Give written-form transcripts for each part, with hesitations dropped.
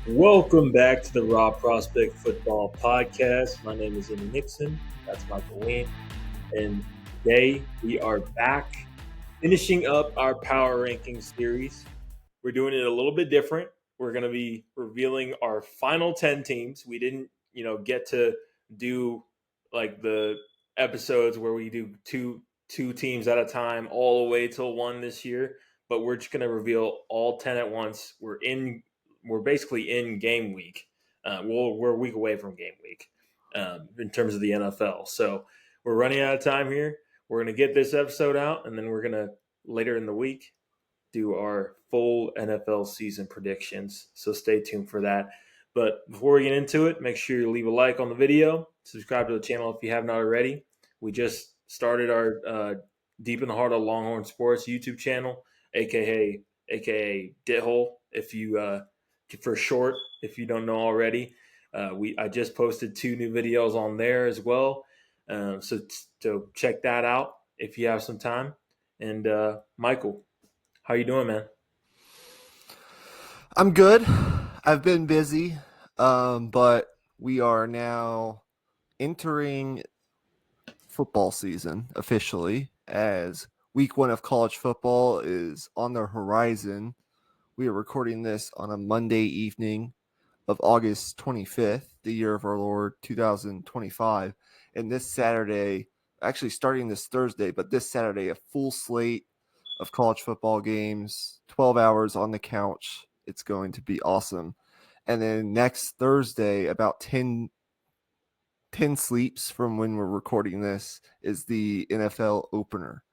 Welcome back to the Raw Prospect Football Podcast. My name is Nixon. That's Michael Wein. And today we are back finishing up our power ranking series. We're doing it a little bit different. We're going to be revealing our final 10 teams. We didn't, get to do like the episodes where we do two teams at a time all the way till one this year, but we're just going to reveal all 10 at once. We're basically in game week. We're a week away from game week in terms of the NFL. So we're running out of time here. We're going to get this episode out, and then we're going to later in the week do our full NFL season predictions. So stay tuned for that. But before we get into it, make sure you leave a like on the video, subscribe to the channel if you haven't already. We just started our Deep in the Heart of Longhorn Sports YouTube channel, aka Dithole, if you for short, if you don't know already. I just posted 2 new videos on there as well. So check that out if you have some time. And Michael, how you doing, man? I'm good. I've been busy, but we are now entering football season officially as week 1 of college football is on the horizon. We are recording this on a Monday evening of August 25th, the year of our Lord 2025. And this Saturday, actually starting this Thursday, but this Saturday, a full slate of college football games, 12 hours on the couch. It's going to be awesome. And then next Thursday, about 10 sleeps from when we're recording this, is the NFL opener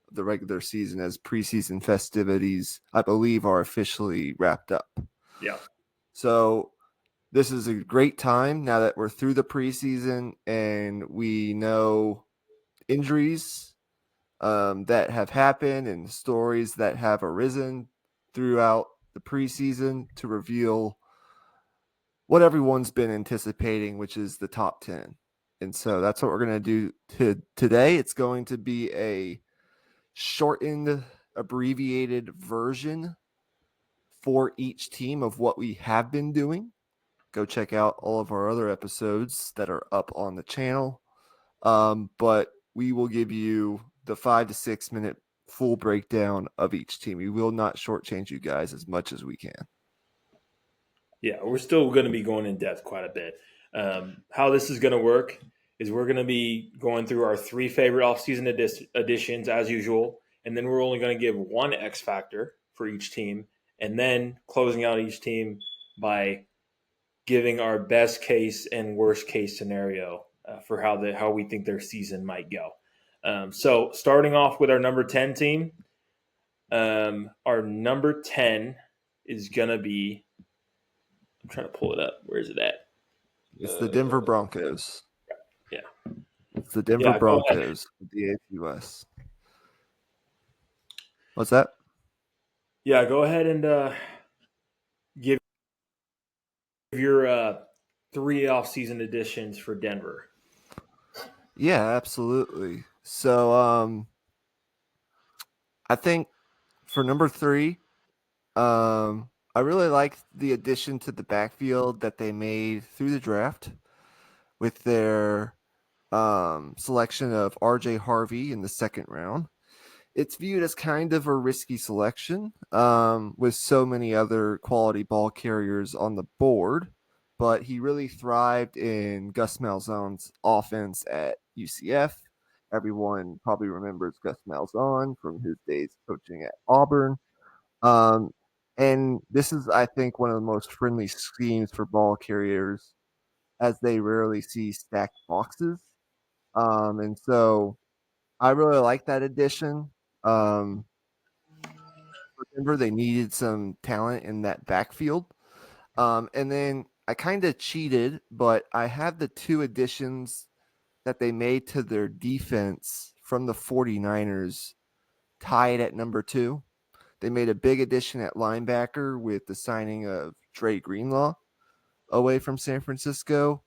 of the regular season as preseason festivities, I believe, are officially wrapped up. Yeah. So this is a great time now that we're through the preseason and we know injuries that have happened and stories that have arisen throughout the preseason to reveal what everyone's been anticipating, which is the top 10. And so that's what we're going to do today. It's going to be a shortened, abbreviated version for each team of what we have been doing. Go check out all of our other episodes that are up on the channel. But we will give you the 5 to 6 minute full breakdown of each team. We will not shortchange you guys as much as we can. Yeah, we're still going to be going in depth quite a bit. How this is going to work is we're going to be going through our 3 favorite offseason additions as usual, and then we're only going to give one X factor for each team, and then closing out each team by giving our best case and worst case scenario for how we think their season might go. So starting off with our number 10 team, our number 10 is going to be. I'm trying to pull it up. Where is it at? It's the Denver Broncos. Yeah. It's the Denver Broncos with the AFC West. What's that? Yeah, go ahead and give your 3 off-season additions for Denver. Yeah, absolutely. So I think for number 3, I really like the addition to the backfield that they made through the draft with their selection of RJ Harvey in the 2nd round. It's viewed as kind of a risky selection with so many other quality ball carriers on the board, but he really thrived in Gus Malzahn's offense at UCF. Everyone probably remembers Gus Malzahn from his days coaching at Auburn. And this is, I think, one of the most friendly schemes for ball carriers as they rarely see stacked boxes. And so I really like that addition. For Denver, they needed some talent in that backfield. And then I kind of cheated, but I have the 2 additions that they made to their defense from the 49ers tied at number 2. They made a big addition at linebacker with the signing of Dre Greenlaw away from San Francisco.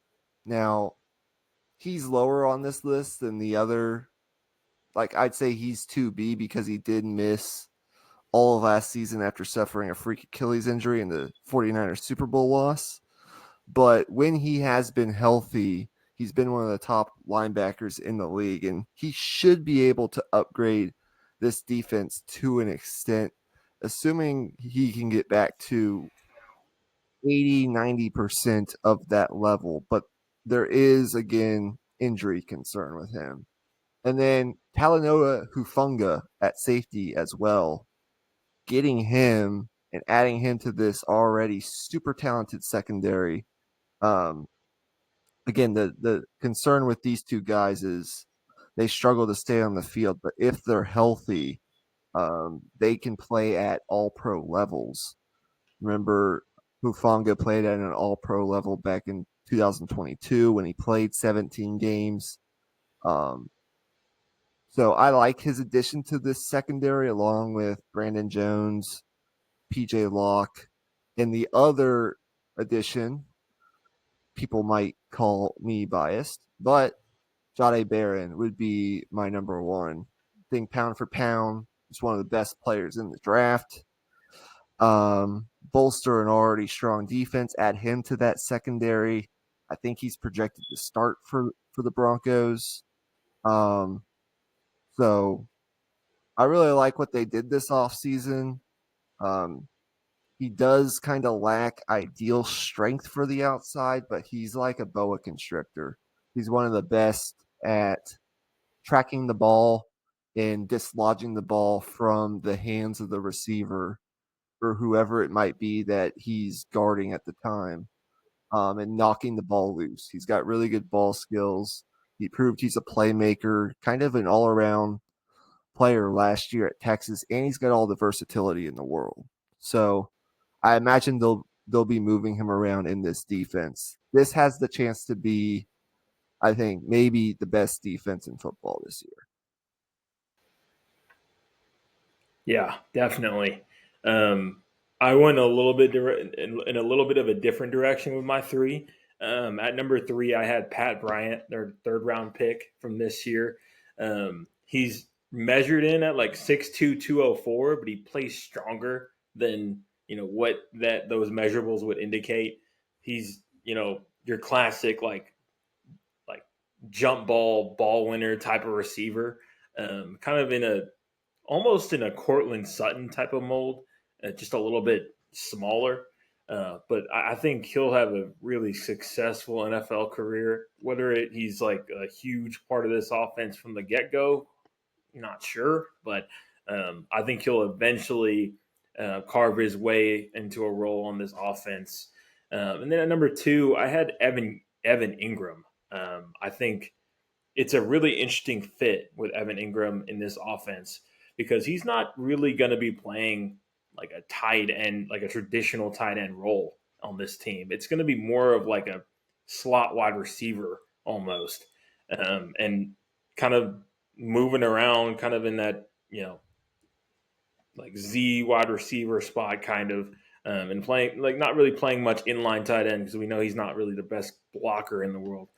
Now, he's lower on this list than the other. Like, I'd say he's 2B because he did miss all of last season after suffering a freak Achilles injury in the 49ers Super Bowl loss. But when he has been healthy, he's been one of the top linebackers in the league, and he should be able to upgrade this defense to an extent, assuming he can get back to 80-90% of that level. But there is, again, injury concern with him. And then Talanoa Hufunga at safety as well. Getting him and adding him to this already super talented secondary. Again, the concern with these two guys is they struggle to stay on the field, but if they're healthy, they can play at all pro levels. Remember, Hufanga played at an all pro level back in 2022 when he played 17 games. So I like his addition to this secondary along with Brandon Jones, PJ Locke, and the other addition, people might call me biased, but Jahdae Barron would be my number one. I think pound for pound, he's one of the best players in the draft. Bolster an already strong defense, add him to that secondary. I think he's projected to start for the Broncos. So I really like what they did this offseason. He does kind of lack ideal strength for the outside, but he's like a boa constrictor. He's one of the best at tracking the ball and dislodging the ball from the hands of the receiver or whoever it might be that he's guarding at the time, and knocking the ball loose. He's got really good ball skills. He proved he's a playmaker, kind of an all-around player last year at Texas, and he's got all the versatility in the world. So I imagine they'll be moving him around in this defense. This has the chance to be, I think, maybe the best defense in football this year. Yeah, definitely. I went a little bit in a little bit of a different direction with my three. At number three, I had Pat Bryant, their third round pick from this year. He's measured in at like 6'2", 204, but he plays stronger than what those measurables would indicate. He's your classic like jump ball winner type of receiver, kind of almost in a Cortland Sutton type of mold, just a little bit smaller. But I think he'll have a really successful NFL career. Whether he's like a huge part of this offense from the get go, not sure. But I think he'll eventually carve his way into a role on this offense. And then at number two, I had Evan Ingram. I think it's a really interesting fit with Evan Ingram in this offense because he's not really going to be playing like a tight end, like a traditional tight end role on this team. It's going to be more of like a slot wide receiver almost, and kind of moving around, kind of in that like Z wide receiver spot, kind of, and playing like not really playing much inline tight end because we know he's not really the best blocker in the world.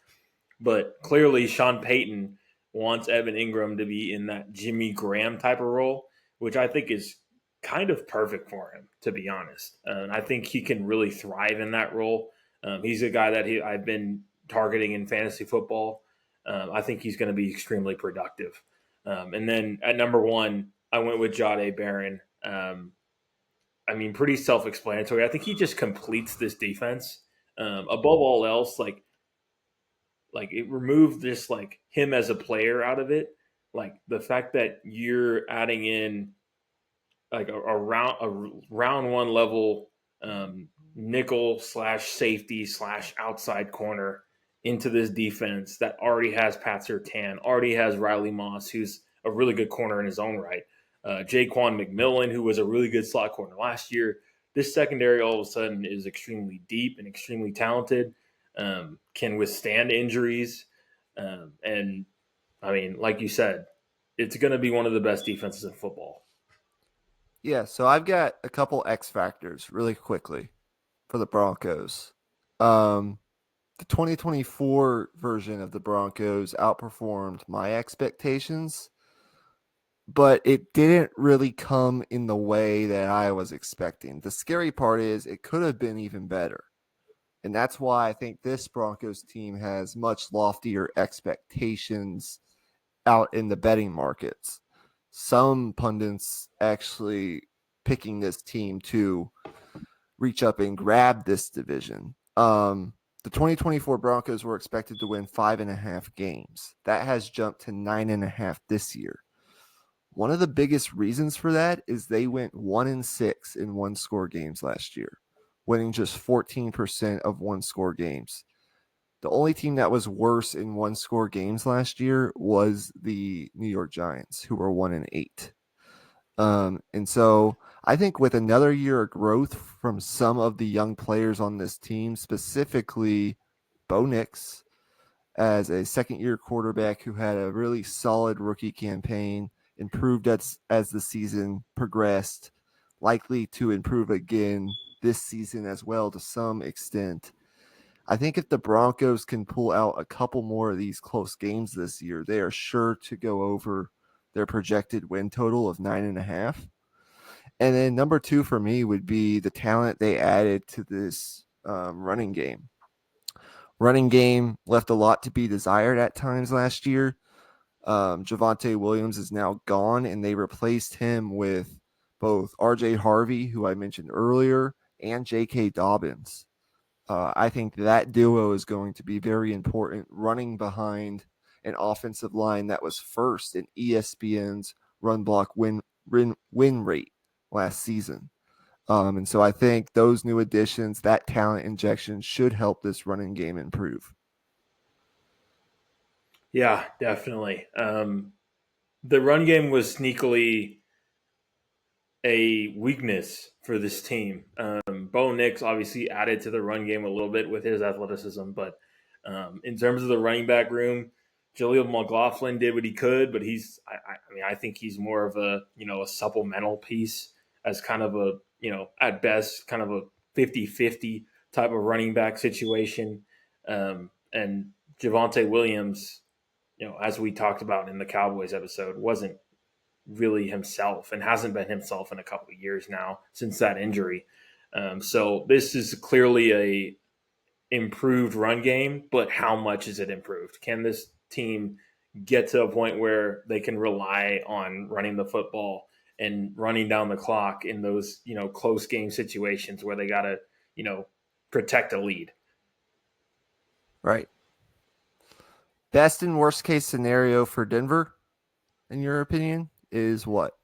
But clearly, Sean Payton wants Evan Ingram to be in that Jimmy Graham type of role, which I think is kind of perfect for him, to be honest. And I think he can really thrive in that role. He's a guy that I've been targeting in fantasy football. I think he's going to be extremely productive. And then at number one, I went with Jahdae Barron. I mean, pretty self-explanatory. I think he just completes this defense. Above all else, like it removed this like him as a player out of it. Like the fact that you're adding in like a round one level nickel slash safety slash outside corner into this defense that already has Pat Surtain, already has Riley Moss, who's a really good corner in his own right. Jaquan McMillan, who was a really good slot corner last year. This secondary all of a sudden is extremely deep and extremely talented. Can withstand injuries. And I mean, like you said, it's going to be one of the best defenses in football. Yeah, so I've got a couple X factors really quickly for the Broncos. The 2024 version of the Broncos outperformed my expectations. but it didn't really come in the way that I was expecting. The scary part is it could have been even better. And that's why I think this Broncos team has much loftier expectations out in the betting markets. Some pundits actually picking this team to reach up and grab this division. The 2024 Broncos were expected to win 5.5 games. That has jumped to 9.5 this year. One of the biggest reasons for that is they went 1-6 in one score games last year, winning just 14% of one score games. The only team that was worse in one score games last year was the New York Giants, who were 1-8. And so I think with another year of growth from some of the young players on this team, specifically Bo Nix as a second-year quarterback who had a really solid rookie campaign, improved as the season progressed, likely to improve again this season as well to some extent. I think if the Broncos can pull out a couple more of these close games this year, they are sure to go over their projected win total of 9.5. And then number two for me would be the talent they added to this running game. Running game left a lot to be desired at times last year. Javonte Williams is now gone, and they replaced him with both RJ Harvey, who I mentioned earlier, and J.K. Dobbins. I think that duo is going to be very important running behind an offensive line that was first in ESPN's run block win rate last season. And so I think those new additions, that talent injection should help this running game improve. Yeah, definitely. The run game was sneakily a weakness for this team. Bo Nix obviously added to the run game a little bit with his athleticism, but in terms of the running back room, Jaleel McLaughlin did what he could, but I think he's more of a supplemental piece as kind of a at best kind of a 50-50 type of running back situation. And Javonte Williams, as we talked about in the Cowboys episode, wasn't really himself and hasn't been himself in a couple of years now since that injury. So this is clearly a improved run game, but how much is it improved? Can this team get to a point where they can rely on running the football and running down the clock in those close game situations where they got to protect a lead? Right. Best and worst case scenario for Denver, in your opinion, is what?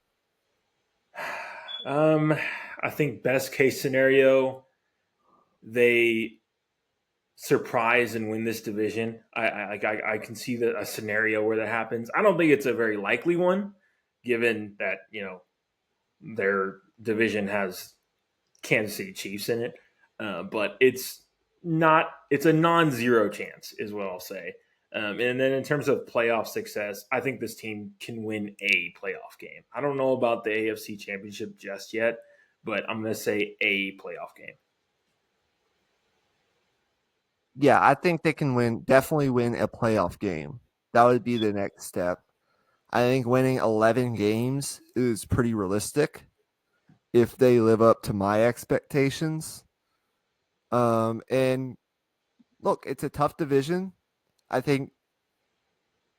I think best case scenario, they surprise and win this division. I can see a scenario where that happens. I don't think it's a very likely one, given that their division has Kansas City Chiefs in it. But it's a non-zero chance, is what I'll say. And then in terms of playoff success, I think this team can win a playoff game. I don't know about the AFC Championship just yet, but I'm going to say a playoff game. Yeah, I think they can definitely win a playoff game. That would be the next step. I think winning 11 games is pretty realistic if they live up to my expectations. And look, it's a tough division. I think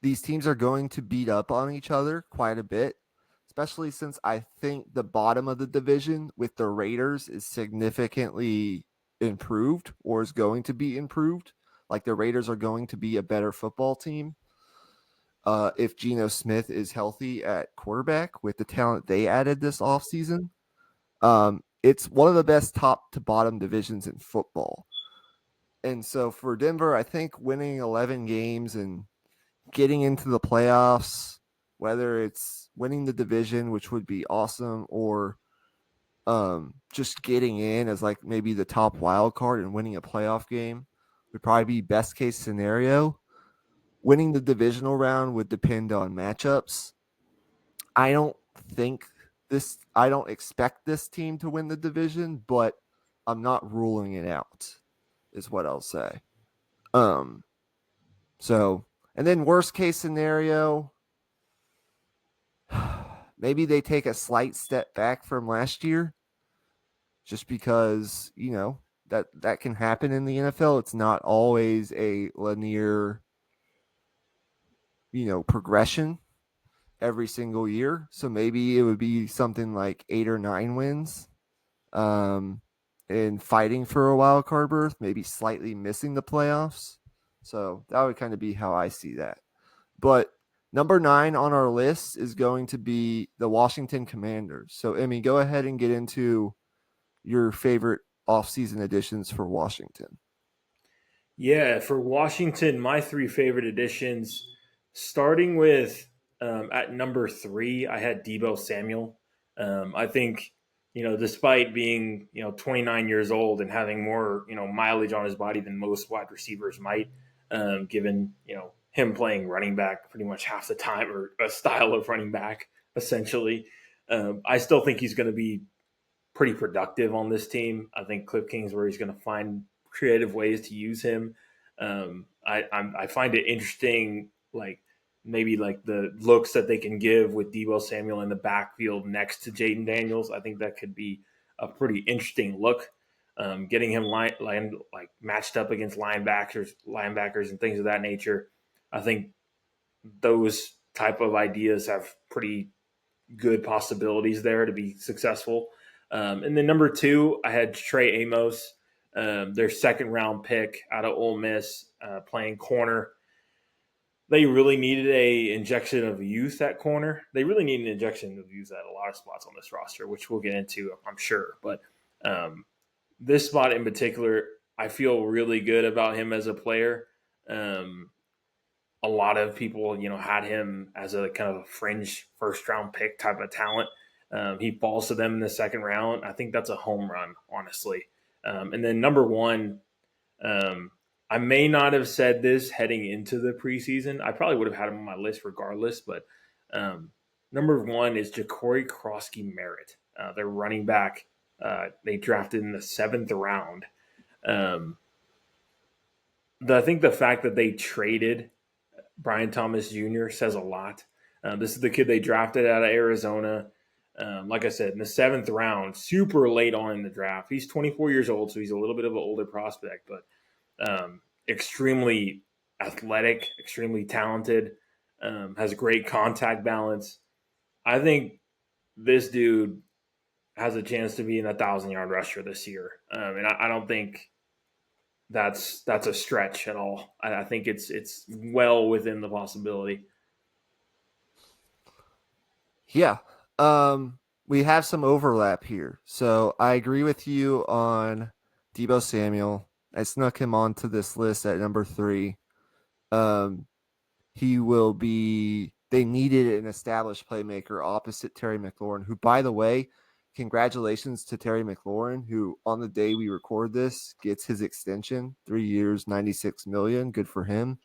these teams are going to beat up on each other quite a bit, especially since I think the bottom of the division with the Raiders is significantly improved or is going to be improved. Like the Raiders are going to be a better football team if Geno Smith is healthy at quarterback with the talent they added this offseason. It's one of the best top to bottom divisions in football. And so for Denver, I think winning 11 games and getting into the playoffs, whether it's winning the division, which would be awesome, or just getting in as like maybe the top wild card and winning a playoff game would probably be best case scenario. Winning the divisional round would depend on matchups. I don't expect this team to win the division, but I'm not ruling it out, is what I'll say. So, and then worst case scenario, maybe they take a slight step back from last year just because, that can happen in the NFL. It's not always a linear, progression every single year. So maybe it would be something like 8 or 9 wins, and fighting for a wild card berth, maybe slightly missing the playoffs. So that would kind of be how I see that. But number 9 on our list is going to be the Washington Commanders. So, Emmy, go ahead and get into your favorite offseason additions for Washington. Yeah, for Washington, my 3 favorite additions, starting with at number 3, I had Deebo Samuel. I think, despite being, 29 years old and having more, mileage on his body than most wide receivers might, given, him playing running back pretty much half the time, or a style of running back, essentially. I still think he's going to be pretty productive on this team. I think Cliff Kingsbury is going to find creative ways to use him. I find it interesting, like maybe like the looks that they can give with Deebo Samuel in the backfield next to Jaden Daniels. I think that could be a pretty interesting look. Getting him like matched up against linebackers, and things of that nature. I think those type of ideas have pretty good possibilities there to be successful. And then number 2, I had Trey Amos, their second round pick out of Ole Miss, playing corner. They really needed a injection of youth at corner. They really need an injection of youth at a lot of spots on this roster, which we'll get into, I'm sure. But this spot in particular, I feel really good about him as a player. A lot of people, had him as a kind of a fringe first round pick type of talent. He falls to them in the second round. I think that's a home run, honestly. And then number 1, I may not have said this heading into the preseason. I probably would have had him on my list regardless. But number 1 is Ja'Cory Krosky-Merritt, their running back. They drafted in the 7th round. I think the fact that they traded Brian Thomas Jr. says a lot. This is the kid they drafted out of Arizona. Like I said, in the 7th round, super late on in the draft. He's 24 years old, so he's a little bit of an older prospect, but extremely athletic, extremely talented, has great contact balance. I think this dude has a chance to be an 1,000-yard rusher this year, and I don't think that's a stretch at all. I think it's well within the possibility. Yeah. We have some overlap here. So I agree with you on Deebo Samuel. I snuck him onto this list at number 3. He will be. They needed an established playmaker opposite Terry McLaurin, who, by the way, congratulations to Terry McLaurin, who on the day we record this gets his extension, 3 years, $96 million. Good for him.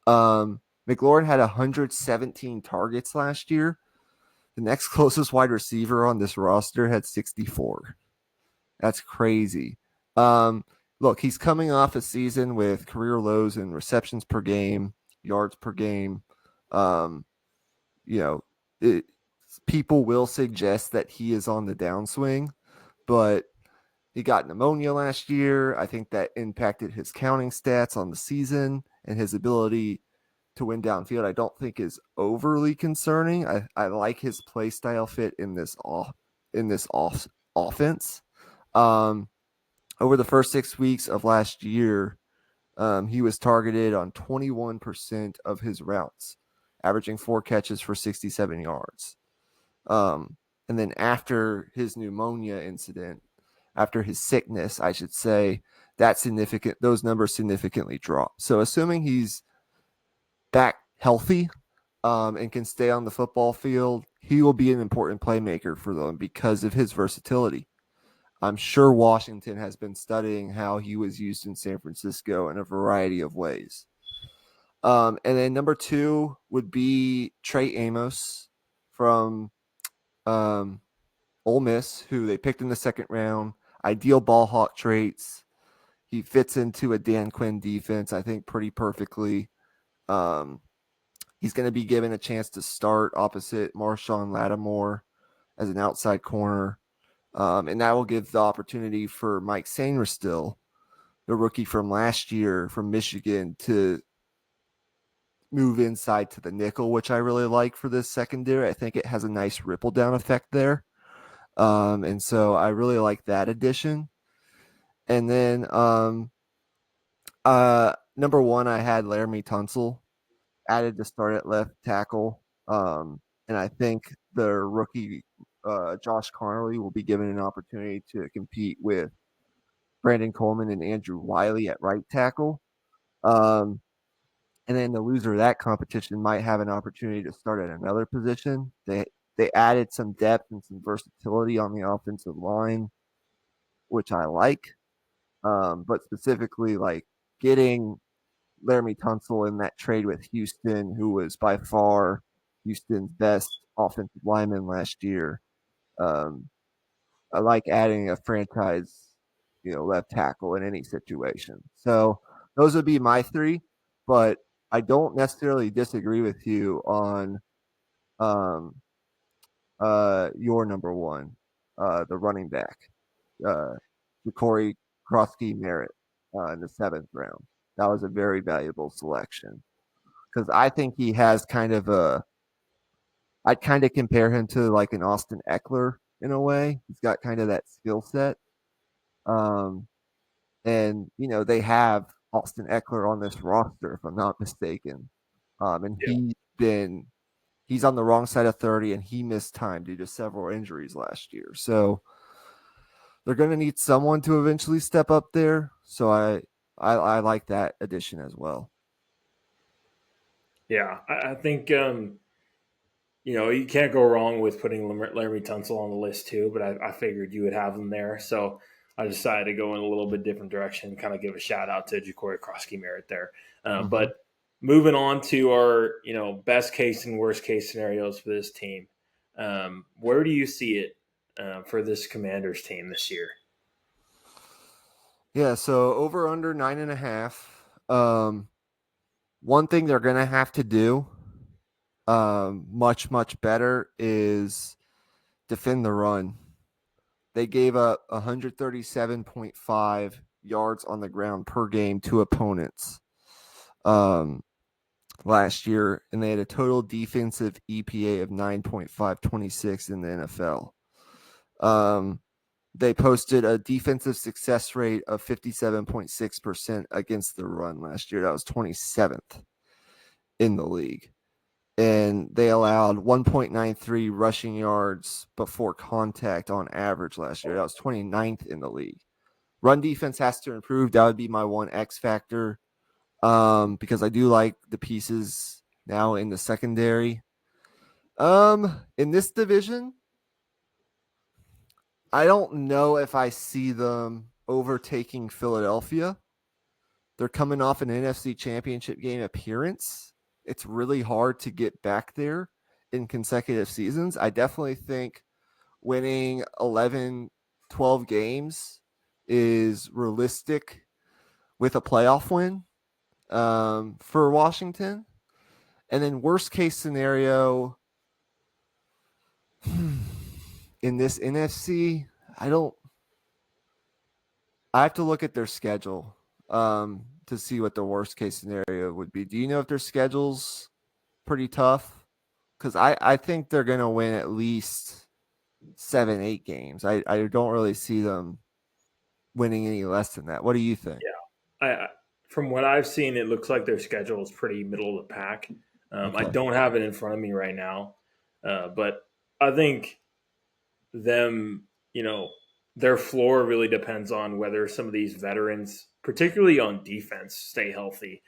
McLaurin had 117 targets last year. The next closest wide receiver on this roster had 64. That's crazy. Look, he's coming off a season with career lows in receptions per game, yards per game. People will suggest that he is on the downswing, but he got pneumonia last year. I think that impacted his counting stats on the season, and his ability to win downfield I don't think is overly concerning. I like his play style fit in this offense. Over the first 6 weeks of last year, he was targeted on 21% of his routes, averaging 4 catches for 67 yards. And then after his pneumonia incident, after his sickness, I should say, those numbers significantly dropped. So assuming he's back healthy and can stay on the football field, he will be an important playmaker for them because of his versatility. I'm sure Washington has been studying how he was used in San Francisco in a variety of ways. And then number 2 would be Trey Amos from Ole Miss, who they picked in the 2nd round. Ideal ball hawk traits. He fits into a Dan Quinn defense, I think, pretty perfectly. He's going to be given a chance to start opposite Marshawn Lattimore as an outside corner. And that will give the opportunity for Mike Sainristil, the rookie from last year from Michigan, to move inside to the nickel, which I really like for this secondary. I think it has a nice ripple down effect there. And so I really like that addition. And then number one, I had Laramie Tunsil added to start at left tackle. And I think the rookie Josh Carnley will be given an opportunity to compete with Brandon Coleman and Andrew Wiley at right tackle. And then the loser of that competition might have an opportunity to start at another position. They added some depth and some versatility on the offensive line, which I like. But specifically, like getting Laramie Tunsil in that trade with Houston, who was by far Houston's best offensive lineman last year. I like adding a franchise, left tackle in any situation. So those would be my three, but I don't necessarily disagree with you on um, your number one, the running back, Corey Krosky Merritt in the 7th round. That was a very valuable selection because I think he has I'd kind of compare him to like an Austin Eckler in a way. He's got kind of that skill set. Um, and, they have Austin Eckler on this roster, if I'm not mistaken. And he's on the wrong side of 30 and he missed time due to several injuries last year. So they're going to need someone to eventually step up there. So I like that addition as well. Yeah, I think you can't go wrong with putting Laramie Tunsil on the list too. But I figured you would have him there, so I decided to go in a little bit different direction. Kind of give a shout out to Ja'Cory Krosky Merritt there. But moving on to our best case and worst case scenarios for this team, where do you see it for this Commanders team this year? Yeah, so over under 9.5. One thing they're gonna have to do much better is defend the run. They gave up 137.5 yards on the ground per game to opponents last year, and they had a total defensive EPA of 9.526 in the NFL. They posted a defensive success rate of 57.6% against the run last year. That was 27th in the league. And they allowed 1.93 rushing yards before contact on average last year. That was 29th in the league. Run defense has to improve. That would be my one X factor because I do like the pieces now in the secondary. In this division, I don't know if I see them overtaking Philadelphia. They're coming off an NFC Championship game appearance. It's really hard to get back there in consecutive seasons. I definitely think winning 11, 12 games is realistic with a playoff win for Washington. And then worst case scenario in this NFC, I have to look at their schedule to see what the worst case scenario would be. Do you know if their schedule's pretty tough? Because I think they're going to win at least 7-8 games. I don't really see them winning any less than that. What do you think? Yeah, from what I've seen, it looks like their schedule is pretty middle of the pack. I don't have it in front of me right now, but I think them, their floor really depends on whether some of these veterans, particularly on defense, stay healthy.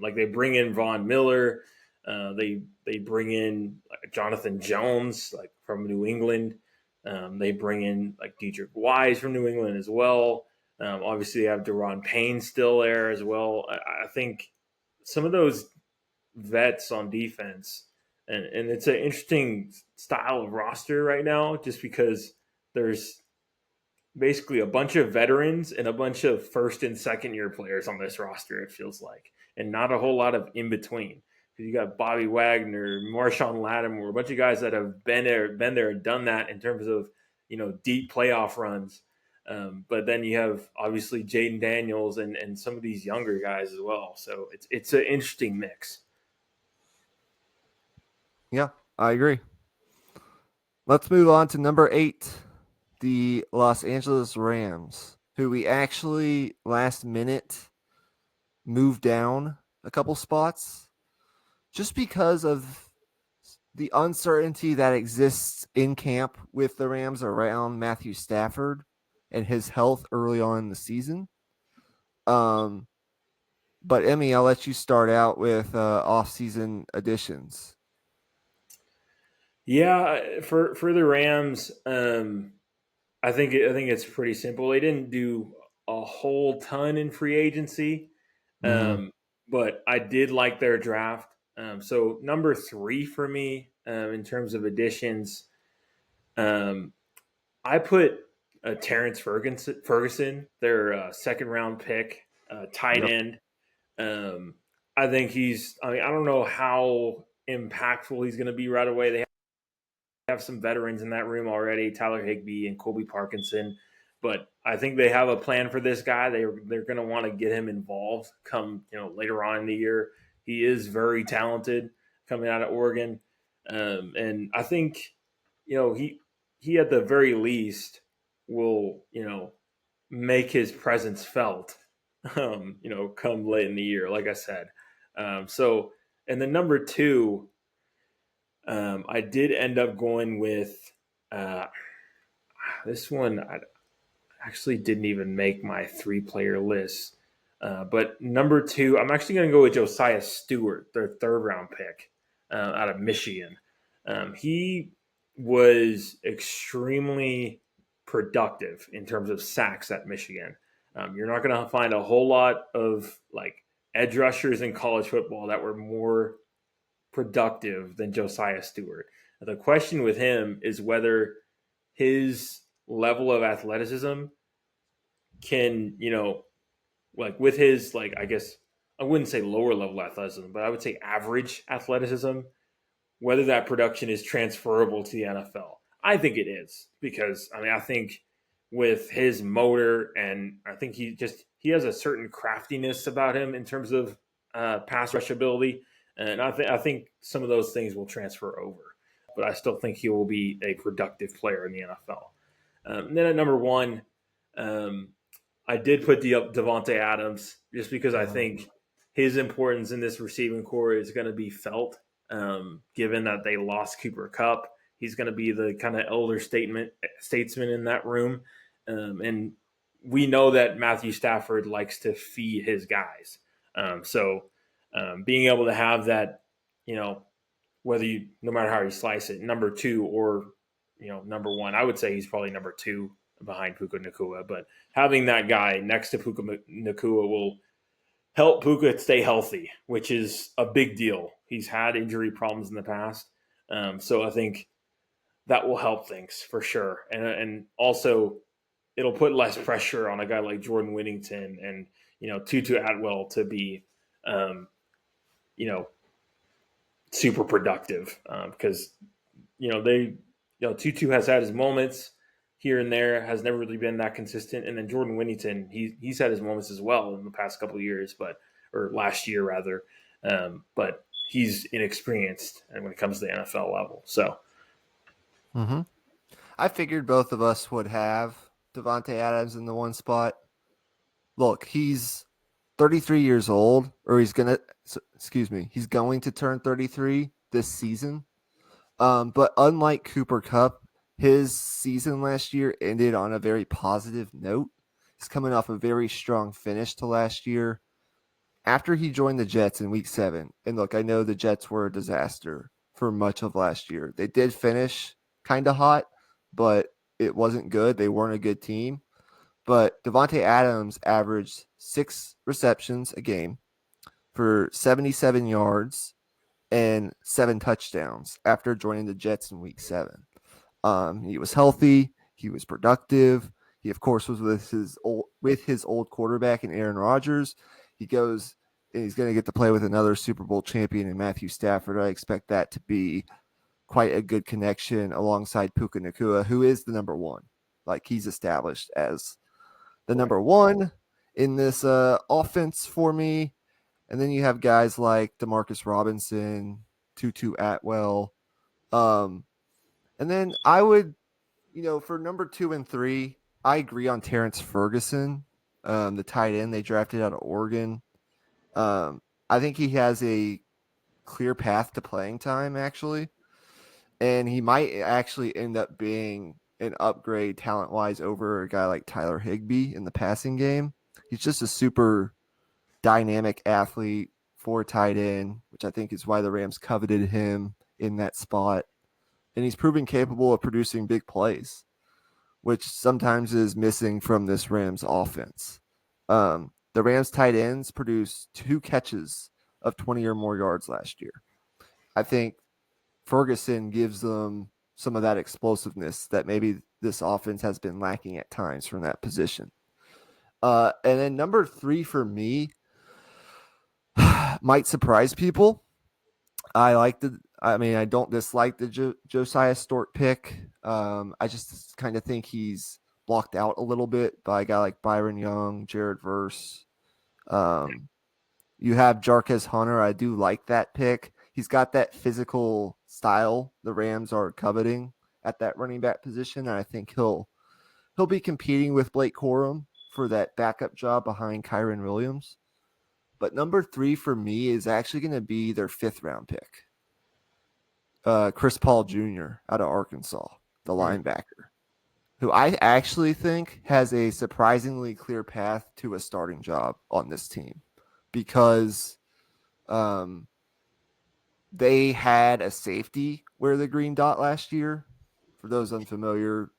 Like they bring in Von Miller, they bring in Jonathan Jones, like from New England. They bring in like Dietrich Wise from New England as well. Obviously, they have Deron Payne still there as well. I think some of those vets on defense, and it's an interesting style of roster right now, just because there's basically a bunch of veterans and a bunch of first and second year players on this roster. It feels like, and not a whole lot of in between. You got Bobby Wagner, Marshawn Lattimore, a bunch of guys that have been there and done that in terms of deep playoff runs. But then you have obviously Jaden Daniels and some of these younger guys as well. So it's an interesting mix. Yeah, I agree. Let's move on to number 8, the Los Angeles Rams, who we actually last minute moved down a couple spots just because of the uncertainty that exists in camp with the Rams around Matthew Stafford and his health early on in the season. But Emmy, I'll let you start out with off-season additions. Yeah, for the Rams, I think it's pretty simple. They didn't do a whole ton in free agency, but I did like their draft. So number 3 for me in terms of additions, I put Terrence Ferguson, their second round pick, tight end. I think I don't know how impactful he's going to be right away. They have some veterans in that room already, Tyler Higbee and Colby Parkinson. But I think they have a plan for this guy. They're going to want to get him involved come later on in the year. He is very talented coming out of Oregon, and I think he at the very least will make his presence felt. Come late in the year, like I said. So, and then number 2. I did end up going with this one. I actually didn't even make my 3-player list. But number 2, I'm actually going to go with Josiah Stewart, their 3rd round pick out of Michigan. He was extremely productive in terms of sacks at Michigan. You're not going to find a whole lot of edge rushers in college football that were more productive than Josiah Stewart. The question with him is whether his level of athleticism can, with his, I guess, I wouldn't say lower level athleticism, but I would say average athleticism, whether that production is transferable to the NFL. I think it is because, I think with his motor and I think he has a certain craftiness about him in terms of pass rush ability. And I think some of those things will transfer over, but I still think he will be a productive player in the NFL. And then at number 1, I did put Devontae Adams just because I think his importance in this receiving core is going to be felt, given that they lost Cooper Kupp. He's going to be the kind of elder statesman in that room. And we know that Matthew Stafford likes to feed his guys. So being able to have that, whether no matter how you slice it, number 2 or, number 1, I would say he's probably number 2 behind Puka Nacua. But having that guy next to Puka Nacua will help Puka stay healthy, which is a big deal. He's had injury problems in the past. So I think that will help things for sure. And also it'll put less pressure on a guy like Jordan Whittington and, Tutu Atwell to be, super productive because, Tutu has had his moments here and there, has never really been that consistent. And then Jordan Whittington, he's had his moments as well in the past couple of years, or last year rather. But he's inexperienced and when it comes to the NFL level. So, I figured both of us would have Devontae Adams in the 1 spot. Look, he's 33 years old, or he's going to turn 33 this season. But unlike Cooper Kupp, his season last year ended on a very positive note. He's coming off a very strong finish to last year. After he joined the Jets in week 7, and look, I know the Jets were a disaster for much of last year. They did finish kind of hot, but it wasn't good. They weren't a good team. But Devontae Adams averaged 6 receptions a game for 77 yards and 7 touchdowns after joining the Jets in week 7. He was healthy. He was productive. He, of course, was with his old quarterback in Aaron Rodgers. He goes he's going to get to play with another Super Bowl champion in Matthew Stafford. I expect that to be quite a good connection alongside Puka Nacua, who is the number one. Like, he's established as the number one in this offense for me. And then you have guys like Demarcus Robinson, Tutu Atwell. And then I would, for number 2 and 3, I agree on Terrence Ferguson, the tight end they drafted out of Oregon. I think he has a clear path to playing time, actually. And he might actually end up being an upgrade talent-wise over a guy like Tyler Higbee in the passing game. He's just a super dynamic athlete for tight end, which I think is why the Rams coveted him in that spot. And he's proven capable of producing big plays, which sometimes is missing from this Rams offense. The Rams tight ends produced 2 catches of 20 or more yards last year. I think Ferguson gives them some of that explosiveness that maybe this offense has been lacking at times from that position. And then number 3 for me might surprise people. I don't dislike the Josiah Stewart pick. I just kind of think he's blocked out a little bit by a guy like Byron Young, Jared Verse. You have Jarquez Hunter. I do like that pick. He's got that physical style the Rams are coveting at that running back position, and I think he'll be competing with Blake Corum for that backup job behind Kyron Williams. But number 3 for me is actually going to be their 5th round pick, Chris Paul Jr. out of Arkansas, the linebacker, who I actually think has a surprisingly clear path to a starting job on this team because they had a safety wear the green dot last year. For those unfamiliar,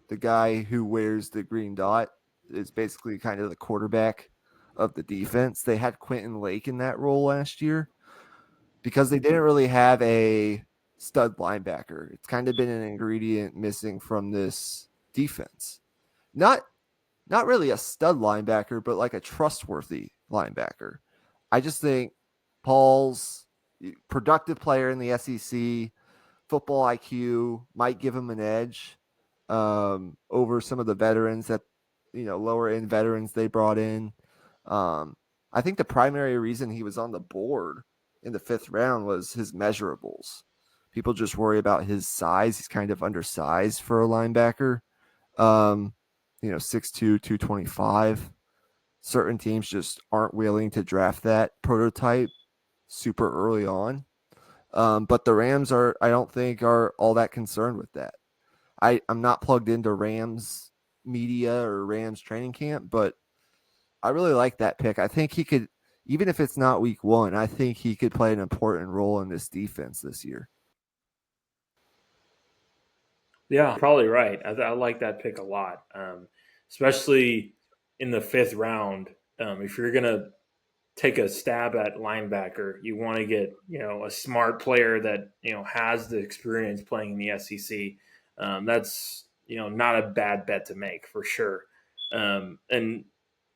the guy who wears the green dot is basically kind of the quarterback of the defense. They had Quentin Lake in that role last year because they didn't really have a stud linebacker. It's kind of been an ingredient missing from this defense. Not really a stud linebacker, but like a trustworthy linebacker. I just think Paul's productive player in the SEC, football IQ might give him an edge over some of the veterans that, lower end veterans they brought in. I think the primary reason he was on the board in the 5th round was his measurables. People just worry about his size. He's kind of undersized for a linebacker. 6'2", 225. Certain teams just aren't willing to draft that prototype super early on. But the Rams I don't think are all that concerned with that. I'm not plugged into Rams media or Rams training camp, but I really like that pick. I think he could, even if it's not week 1, I think he could play an important role in this defense this year. Yeah, probably right. I like that pick a lot, especially in the 5th round. If you're going to take a stab at linebacker, you want to get, a smart player that, has the experience playing in the SEC. That's, not a bad bet to make for sure. And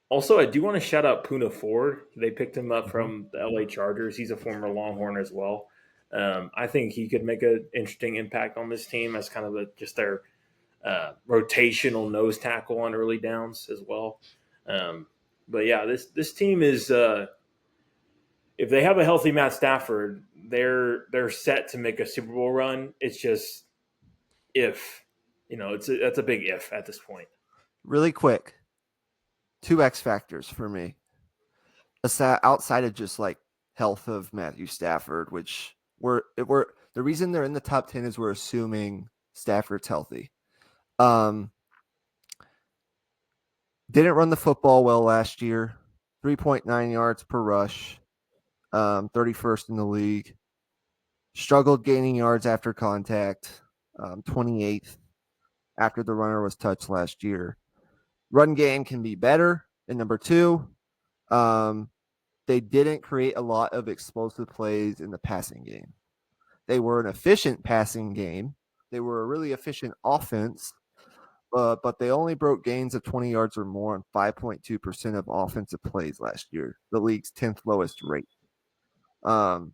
also, I do want to shout out Puna Ford. They picked him up from the LA Chargers. He's a former Longhorn as well. I think he could make an interesting impact on this team as kind of just their rotational nose tackle on early downs as well. But yeah, this team is if they have a healthy Matt Stafford, they're set to make a Super Bowl run. It's just if, that's a big if at this point. Really quick, 2 X factors for me. Outside of just like health of Matthew Stafford, which we're the reason they're in the top 10 is we're assuming Stafford's healthy. Didn't run the football well last year. 3.9 yards per rush. 31st in the league. Struggled gaining yards after contact. 28th after the runner was touched last year. Run game can be better. And number 2, they didn't create a lot of explosive plays in the passing game. They were an efficient passing game. They were a really efficient offense, but they only broke gains of 20 yards or more on 5.2% of offensive plays last year, the league's 10th lowest rate. And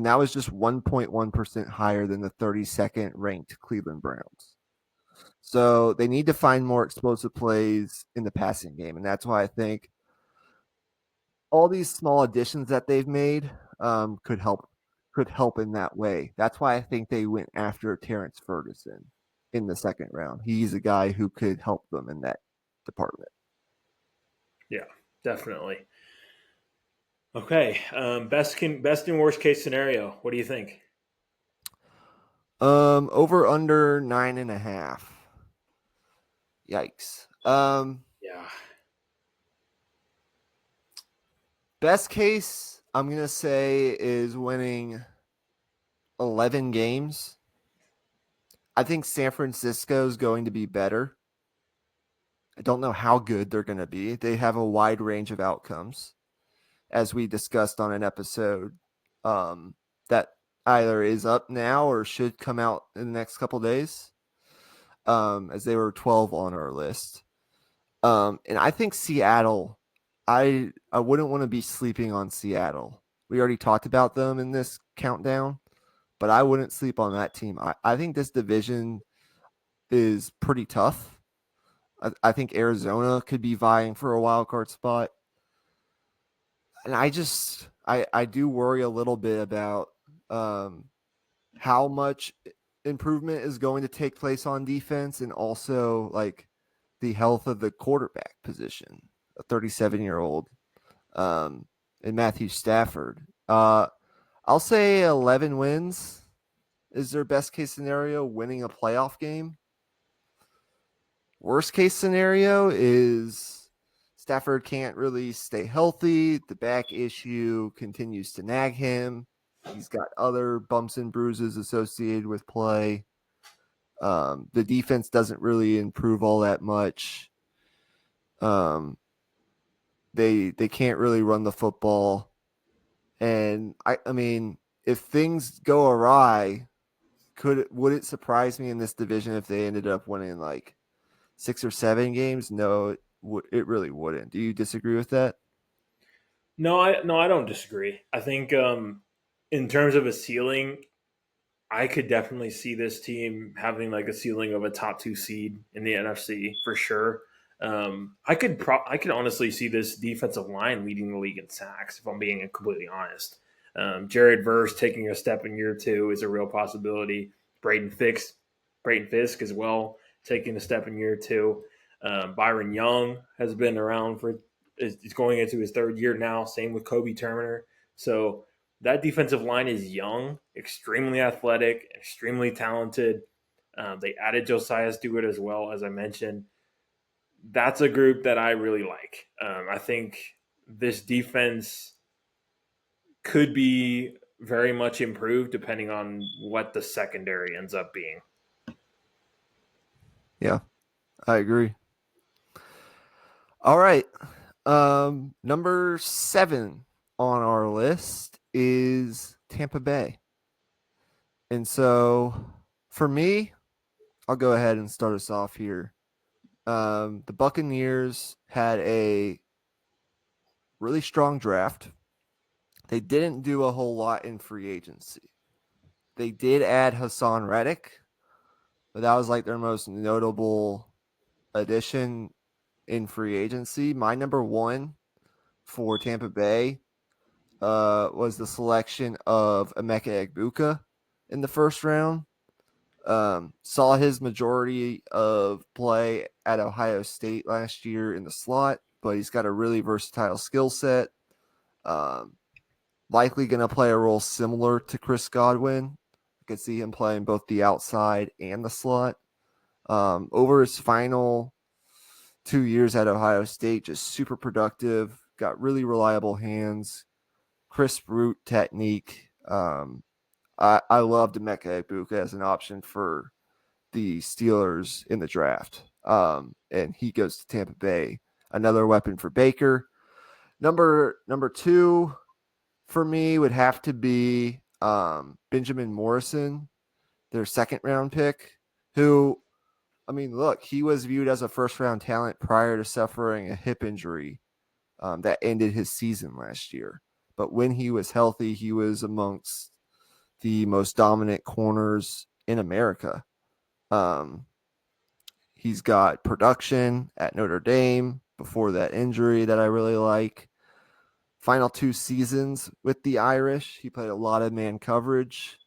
that was just 1.1% higher than the 32nd ranked Cleveland Browns. So they need to find more explosive plays in the passing game. And that's why I think all these small additions that they've made could help in that way. That's why I think they went after Terrence Ferguson in the second round. He's a guy who could help them in that department. Yeah, definitely. Okay, best and worst case scenario. What do you think? Over under 9.5. Yikes. Yeah, Best case, I'm gonna say, is winning 11 games. I think San Francisco is going to be better. I don't know how good they're going to be. They have a wide range of outcomes, as we discussed on an episode that either is up now or should come out in the next couple days, as they were 12 on our list. And I think Seattle, I wouldn't want to be sleeping on Seattle. We already talked about them in this countdown, but I wouldn't sleep on that team. I think this division is pretty tough. I think Arizona could be vying for a wild card spot. And I do worry a little bit about how much improvement is going to take place on defense, and also like the health of the quarterback position, a 37-year-old, and Matthew Stafford. I'll say 11 wins is their best case scenario, winning a playoff game. Worst case scenario is Stafford can't really stay healthy. The back issue continues to nag him. He's got other bumps and bruises associated with play. The defense doesn't really improve all that much. They can't really run the football. And I mean, if things go awry, would it surprise me in this division if they ended up winning like 6 or 7 games? No, it really wouldn't. Do you disagree with that? no, I don't disagree. I think in terms of a ceiling, I could definitely see this team having like a ceiling of a top 2 seed in the NFC for sure. I could honestly see this defensive line leading the league in sacks, if I'm being completely honest. Jared Verse taking a step in year 2 is a real possibility. Brayton Fisk as well taking a step in year 2. Byron Young has been around is going into his 3rd year now. Same with Kobe Turner. So that defensive line is young, extremely athletic, extremely talented. They added Josiah Stewart as well, as I mentioned. That's a group that I really like. I think this defense could be very much improved depending on what the secondary ends up being. Yeah, I agree. All right. Number 7 on our list is Tampa Bay. And so for me, I'll go ahead and start us off here. The Buccaneers had a really strong draft. They didn't do a whole lot in free agency. They did add Hassan Reddick, but that was like their most notable addition in free agency. My number 1 for Tampa Bay was the selection of Emeka Egbuka in the first round. Saw his majority of play at Ohio State last year in the slot, but he's got a really versatile skill set. Likely going to play a role similar to Chris Godwin. I could see him playing both the outside and the slot. Over his final 2 years at Ohio State, just super productive, got really reliable hands, crisp route technique. I loved Emeka Egbuka as an option for the Steelers in the draft. And he goes to Tampa Bay. Another weapon for Baker. Number 2 for me would have to be Benjamin Morrison, their second round pick, who I mean, look, he was viewed as a first-round talent prior to suffering a hip injury that ended his season last year. But when he was healthy, he was amongst the most dominant corners in America. He's got production at Notre Dame before that injury that I really like. Final 2 seasons with the Irish, he played a lot of man coverage.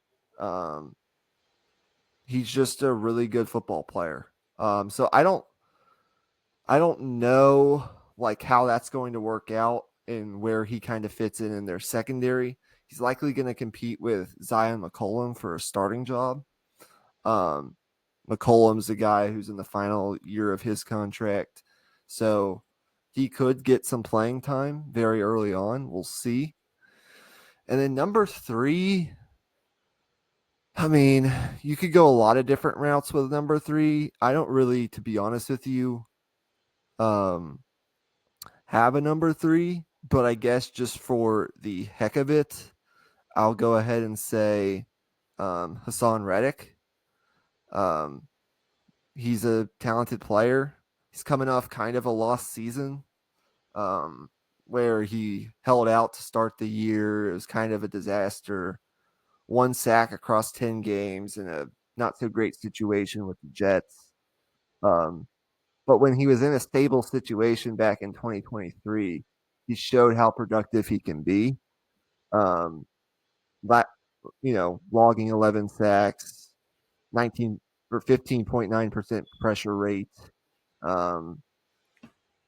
He's just a really good football player. So I don't know like how that's going to work out and where he kind of fits in their secondary. He's likely going to compete with Zion McCollum for a starting job. McCollum's a guy who's in the final year of his contract, so he could get some playing time very early on. We'll see. And then number 3, I mean, you could go a lot of different routes with number 3. I don't really, to be honest with you, have a number 3, but I guess just for the heck of it, I'll go ahead and say Hassan Reddick. He's a talented player. He's coming off kind of a lost season where he held out to start the year. It was kind of a disaster. 1 sack across 10 games in a not so great situation with the Jets. But when he was in a stable situation back in 2023, he showed how productive he can be. But, logging 11 sacks, 19 or 15.9% pressure rate.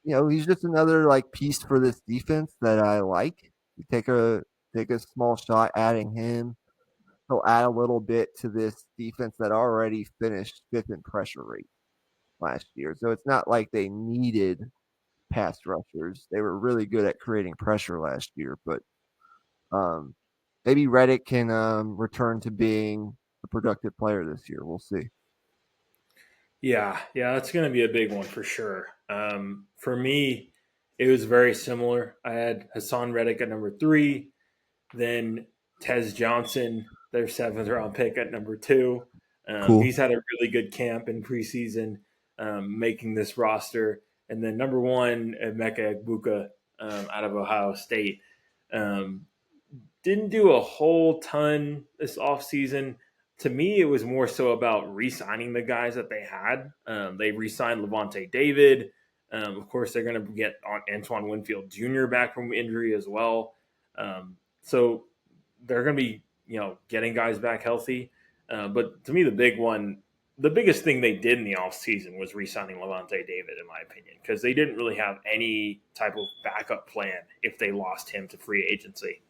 He's just another like piece for this defense that I like. You take a small shot adding him. He'll add a little bit to this defense that already finished 5th in pressure rate last year. So it's not like they needed pass rushers. They were really good at creating pressure last year, but maybe Reddick can return to being a productive player this year. We'll see. Yeah, that's going to be a big one for sure. For me, it was very similar. I had Hassan Reddick at number 3, then Tez Johnson, their 7th round pick at number 2. Cool. He's had a really good camp in preseason, making this roster. And then number 1, Emeka Egbuka out of Ohio State. Didn't do a whole ton this offseason. To me, it was more so about re-signing the guys that they had. They re-signed Levante David. Of course, they're going to get Antoine Winfield Jr. back from injury as well. So they're going to be, getting guys back healthy. But to me, the biggest thing they did in the offseason was re-signing Levante David, in my opinion, because they didn't really have any type of backup plan if they lost him to free agency.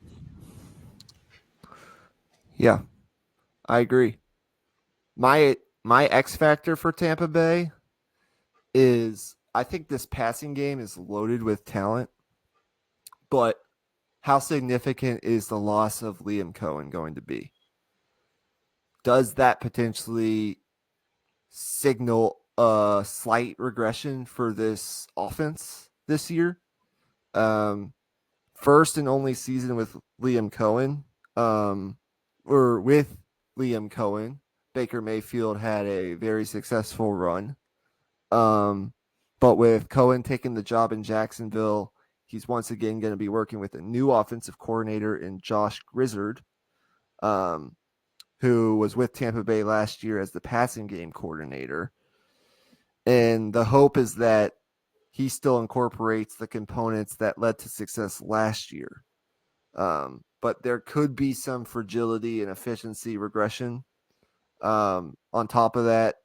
Yeah, I agree. My X factor for Tampa Bay is I think this passing game is loaded with talent, but how significant is the loss of Liam Cohen going to be? Does that potentially signal a slight regression for this offense this year? First and only season with Liam Cohen, or with Liam Cohen, Baker Mayfield had a very successful run. But with Cohen taking the job in Jacksonville, he's once again going to be working with a new offensive coordinator in Josh Grizzard, who was with Tampa Bay last year as the passing game coordinator. And the hope is that he still incorporates the components that led to success last year. But there could be some fragility and efficiency regression. On top of that,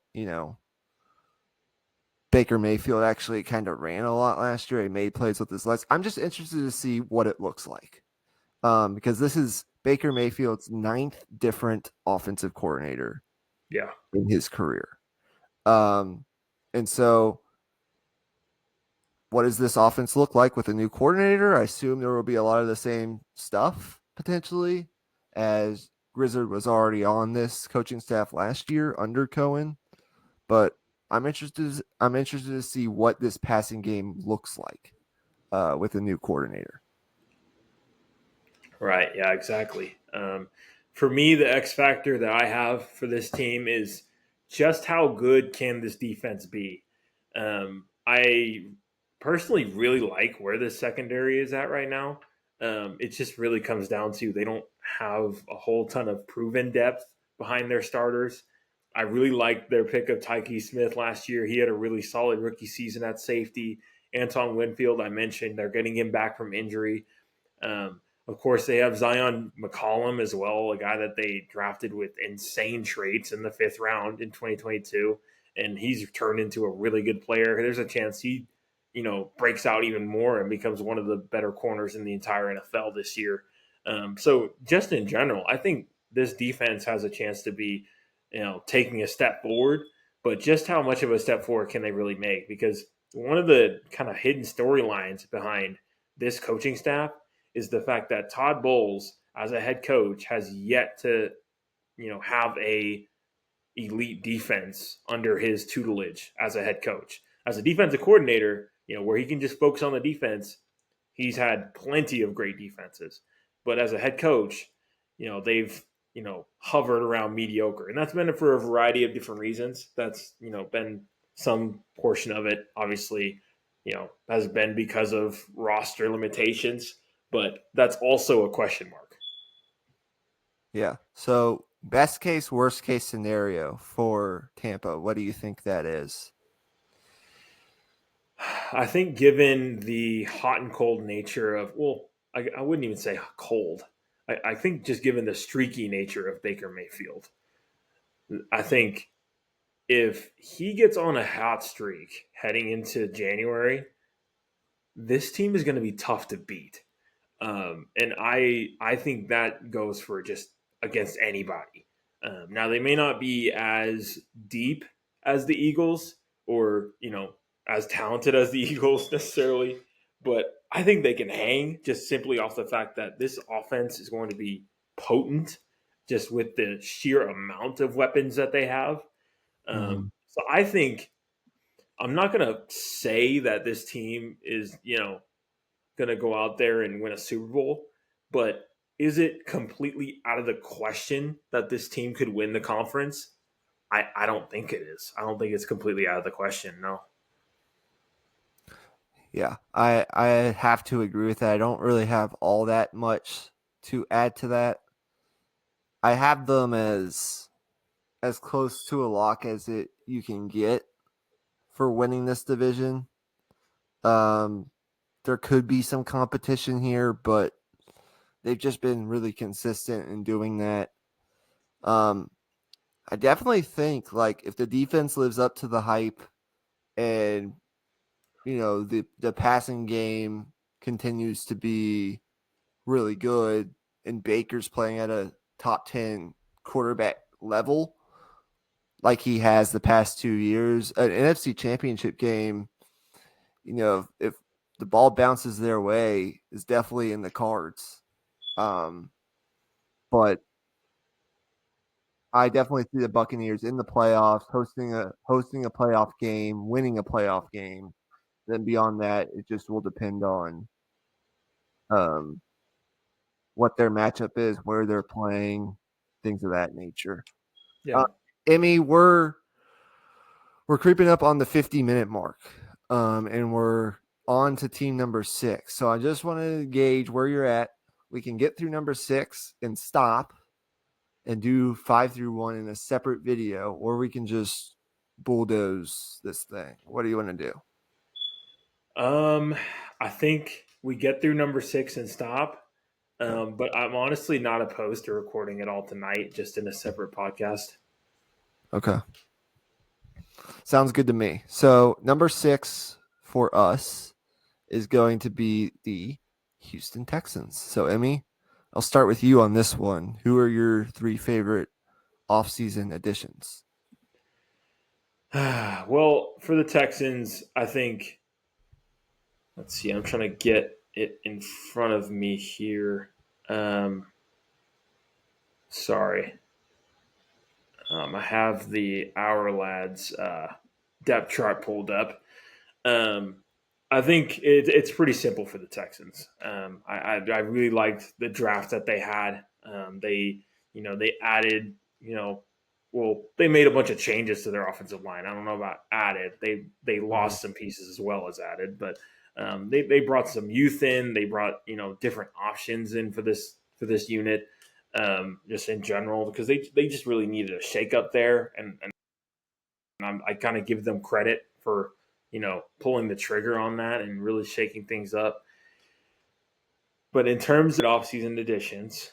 Baker Mayfield actually kind of ran a lot last year. He made plays with his legs. I'm just interested to see what it looks like. Because this is Baker Mayfield's 9th different offensive coordinator in his career. And so what does this offense look like with a new coordinator? I assume there will be a lot of the same stuff potentially, as Grizzard was already on this coaching staff last year under Cohen. But I'm interested to see what this passing game looks like with a new coordinator. Right. Yeah, exactly. For me, the X factor that I have for this team is just how good can this defense be? I personally really like where this secondary is at right now. It just really comes down to they don't have a whole ton of proven depth behind their starters. I really liked their pick of Tyke Smith last year. He had a really solid rookie season at safety. Anton Winfield, I mentioned, they're getting him back from injury. Of course, they have Zion McCollum as well, a guy that they drafted with insane traits in the 5th round in 2022, and he's turned into a really good player. There's a chance he, breaks out even more and becomes one of the better corners in the entire NFL this year. So just in general, I think this defense has a chance to be, taking a step forward. But just how much of a step forward can they really make? Because one of the kind of hidden storylines behind this coaching staff is the fact that Todd Bowles, as a head coach, has yet to, have a elite defense under his tutelage as a head coach. As a defensive coordinator, where he can just focus on the defense, he's had plenty of great defenses. But as a head coach, they've, hovered around mediocre. And that's been for a variety of different reasons. That's, been some portion of it, obviously, has been because of roster limitations, but that's also a question mark. Yeah. So best case, worst case scenario for Tampa, what do you think that is? I think given the hot and cold nature of, I wouldn't even say cold. I think just given the streaky nature of Baker Mayfield, I think if he gets on a hot streak heading into January, this team is going to be tough to beat. And I think that goes for just against anybody. Now they may not be as deep as the Eagles, or as talented as the Eagles necessarily, but I think they can hang just simply off the fact that this offense is going to be potent, just with the sheer amount of weapons that they have. So I think I'm not going to say that this team is going to go out there and win a Super Bowl, but is it completely out of the question that this team could win the conference? I don't think it is. I don't think it's completely out of the question, no. Yeah, I have to agree with that. I don't really have all that much to add to that. I have them as close to a lock as you can get for winning this division. There could be some competition here, but they've just been really consistent in doing that. I definitely think if the defense lives up to the hype and the passing game continues to be really good and Baker's playing at a top 10 quarterback level like he has the past 2 years, an NFC championship game, if the ball bounces their way, is definitely in the cards. But I definitely see the Buccaneers in the playoffs, hosting a playoff game, winning a playoff game. Then beyond that, it just will depend on what their matchup is, where they're playing, things of that nature. Yeah. Emmy, we're creeping up on the 50-minute mark, and we're on to team number 6. So I just want to gauge where you're at. We can get through number 6 and stop and do 5 through 1 in a separate video, or we can just bulldoze this thing. What do you want to do? I think we get through number 6 and stop. But I'm honestly not opposed to recording it all tonight, just in a separate podcast. Okay. Sounds good to me. So number 6 for us is going to be the Houston Texans. So Emmy, I'll start with you on this one. Who are your 3 favorite offseason additions? Well, for the Texans, I think, let's see, I'm trying to get it in front of me here. Sorry. I have the Our Lads depth chart pulled up. I think it's pretty simple for the Texans. I really liked the draft that they had. They added well, they made a bunch of changes to their offensive line. I don't know about added. They lost some pieces as well as added, but they brought some youth in. They brought different options in for this unit, just in general, because they just really needed a shakeup there, and I kind of give them credit for pulling the trigger on that and really shaking things up. But in terms of offseason additions,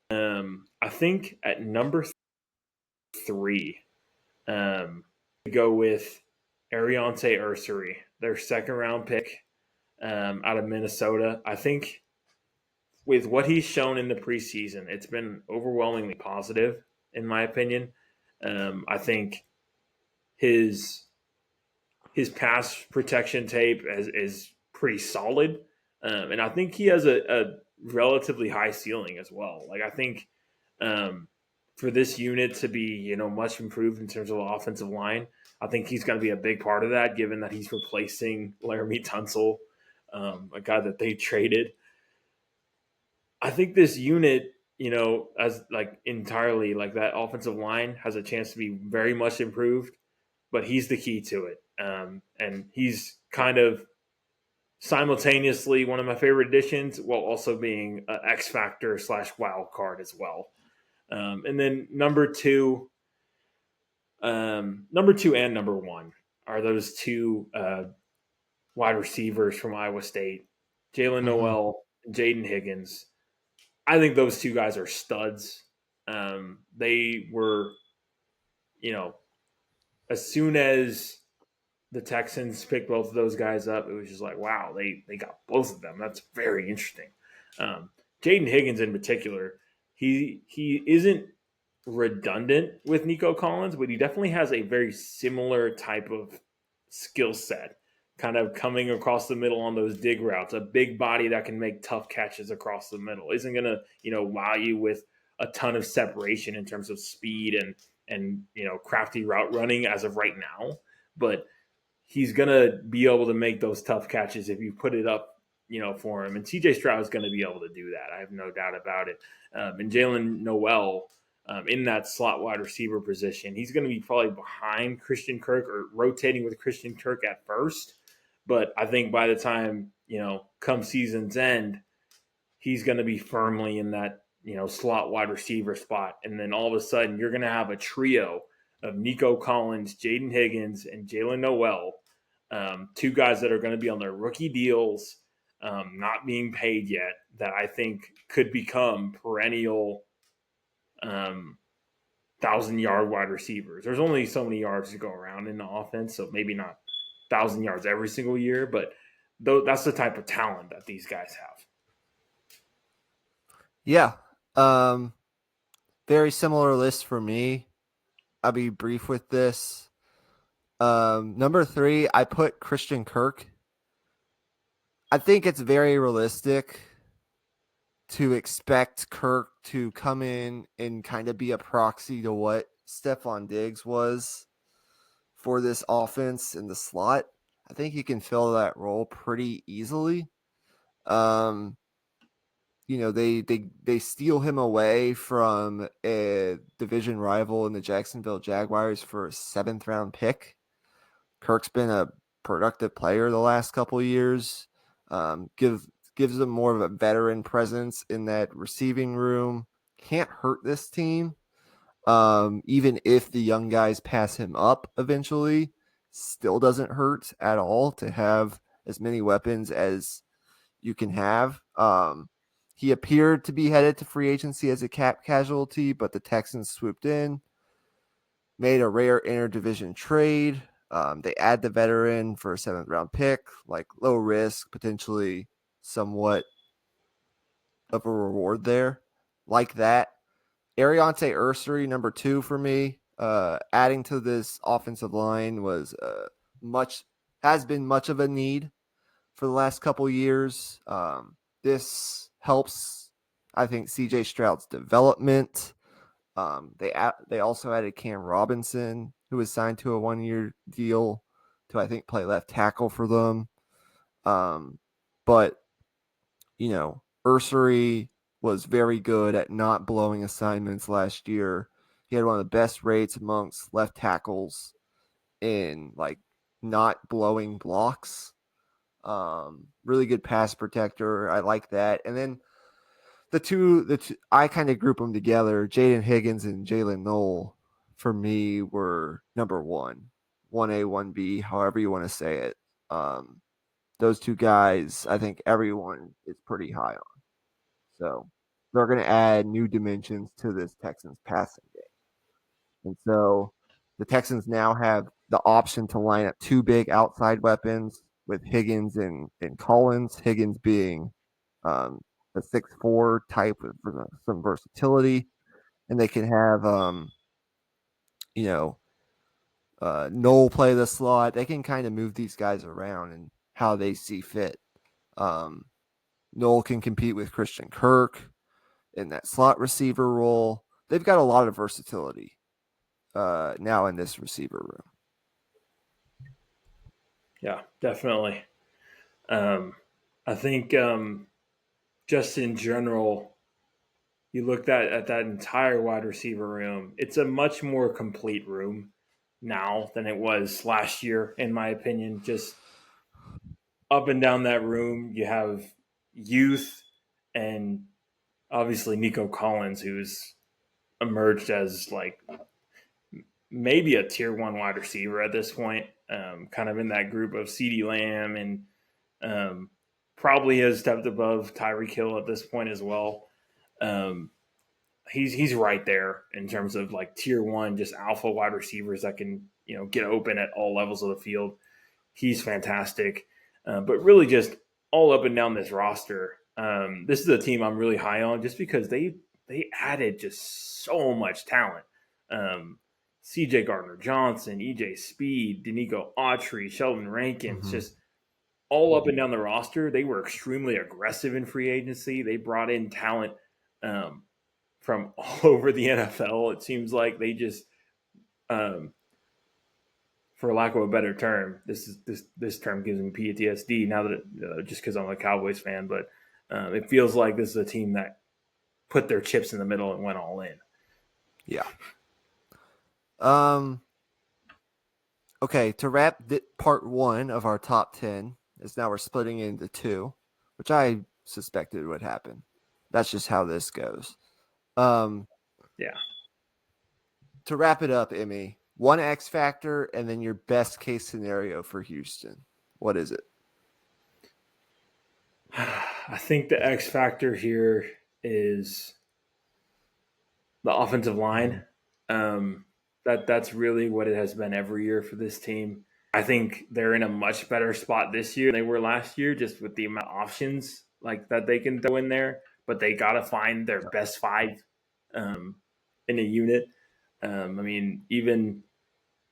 I think at number 3, go with Ariante Ursary, their second round pick out of Minnesota. I think with what he's shown in the preseason, it's been overwhelmingly positive, in my opinion. I think his pass protection tape is pretty solid, and I think he has a relatively high ceiling as well. Like I think for this unit to be much improved in terms of the offensive line, I think he's going to be a big part of that, given that he's replacing Laramie Tunsil, a guy that they traded. I think this unit, as like entirely like that offensive line has a chance to be very much improved, but he's the key to it. And he's kind of simultaneously one of my favorite additions while also being an X factor / wild card as well. And then number two and number 1 are those two wide receivers from Iowa State, Jalen Noel and Jaden Higgins. I think those two guys are studs. They were, as soon as the Texans picked both of those guys up, it was just like, wow, they got both of them. That's very interesting. Jaden Higgins in particular, he isn't redundant with Nico Collins, but he definitely has a very similar type of skill set, kind of coming across the middle on those dig routes. A big body that can make tough catches across the middle isn't going to wow you with a ton of separation in terms of speed and crafty route running as of right now, but he's going to be able to make those tough catches if you put it up for him. And CJ Stroud is going to be able to do that. I have no doubt about it. And Jalen Noel, in that slot wide receiver position, he's going to be probably behind Christian Kirk or rotating with Christian Kirk at first. But I think by the time, come season's end, he's going to be firmly in that, slot wide receiver spot. And then all of a sudden, you're going to have a trio of Nico Collins, Jaden Higgins, and Jalen Noel, 2 guys that are going to be on their rookie deals, not being paid yet, that I think could become perennial 1,000-yard wide receivers. There's only so many yards to go around in the offense, so maybe not 1,000 yards every single year, but that's the type of talent that these guys have. Yeah. Very similar list for me. I'll be brief with this. Number 3, I put Christian Kirk. I think it's very realistic to expect Kirk to come in and kind of be a proxy to what Stephon Diggs was for this offense in the slot. I think he can fill that role pretty easily. They steal him away from a division rival in the Jacksonville Jaguars for a 7th round pick. Kirk's been a productive player the last couple of years. Gives them more of a veteran presence in that receiving room. Can't hurt this team. Even if the young guys pass him up eventually, still doesn't hurt at all to have as many weapons as you can have. He appeared to be headed to free agency as a cap casualty, but the Texans swooped in, made a rare interdivision trade. They add the veteran for a 7th round pick, like low risk, potentially somewhat of a reward there. Like that. Ariante Ursary, number 2 for me. Adding to this offensive line has been much of a need for the last couple years. This helps, I think, CJ Stroud's development. They also added Cam Robinson, who was signed to a 1-year deal to, I think, play left tackle for them. But Ursary was very good at not blowing assignments last year. He had one of the best rates amongst left tackles in like not blowing blocks. Really good pass protector. I like that. And then the two I kind of group them together. Jaden Higgins and Jalen Noel for me were number 1A, 1B, however you want to say it. Those two guys, I think everyone is pretty high on. So they're going to add new dimensions to this Texans passing game. And so the Texans now have the option to line up two big outside weapons with Higgins and Collins. Higgins being a 6'4" type with some versatility. And they can have, Noel play the slot. They can kind of move these guys around and how they see fit. Noel can compete with Christian Kirk in that slot receiver role. They've got a lot of versatility now in this receiver room. Yeah, definitely. I think just in general, you looked at that entire wide receiver room. It's a much more complete room now than it was last year, in my opinion. Just up and down that room, you have youth and obviously Nico Collins, who's emerged as like maybe a tier one wide receiver at this point, kind of in that group of CeeDee Lamb and probably has stepped above Tyreek Hill at this point as well. He's right there in terms of like tier one, just alpha wide receivers that can get open at all levels of the field. He's fantastic, but really just all up and down this roster. This is a team I'm really high on just because they added just so much talent. C.J. Gardner-Johnson, E.J. Speed, Danico Autry, Sheldon Rankins, just all up and down the roster. They were extremely aggressive in free agency. They brought in talent from all over the NFL. It seems like they just, for lack of a better term, this term gives me PTSD now that just because I'm a Cowboys fan, but it feels like this is a team that put their chips in the middle and went all in. Yeah. Okay, to wrap part 1 of our top 10, is now we're splitting into 2, which I suspected would happen. That's just how this goes. Yeah. To wrap it up, Emmy, one X factor and then your best case scenario for Houston. What is it? I think the X factor here is the offensive line. That's really what it has been every year for this team. I think they're in a much better spot this year than they were last year, just with the amount of options like that they can throw in there. But they got to find their best 5 in a unit. I mean, even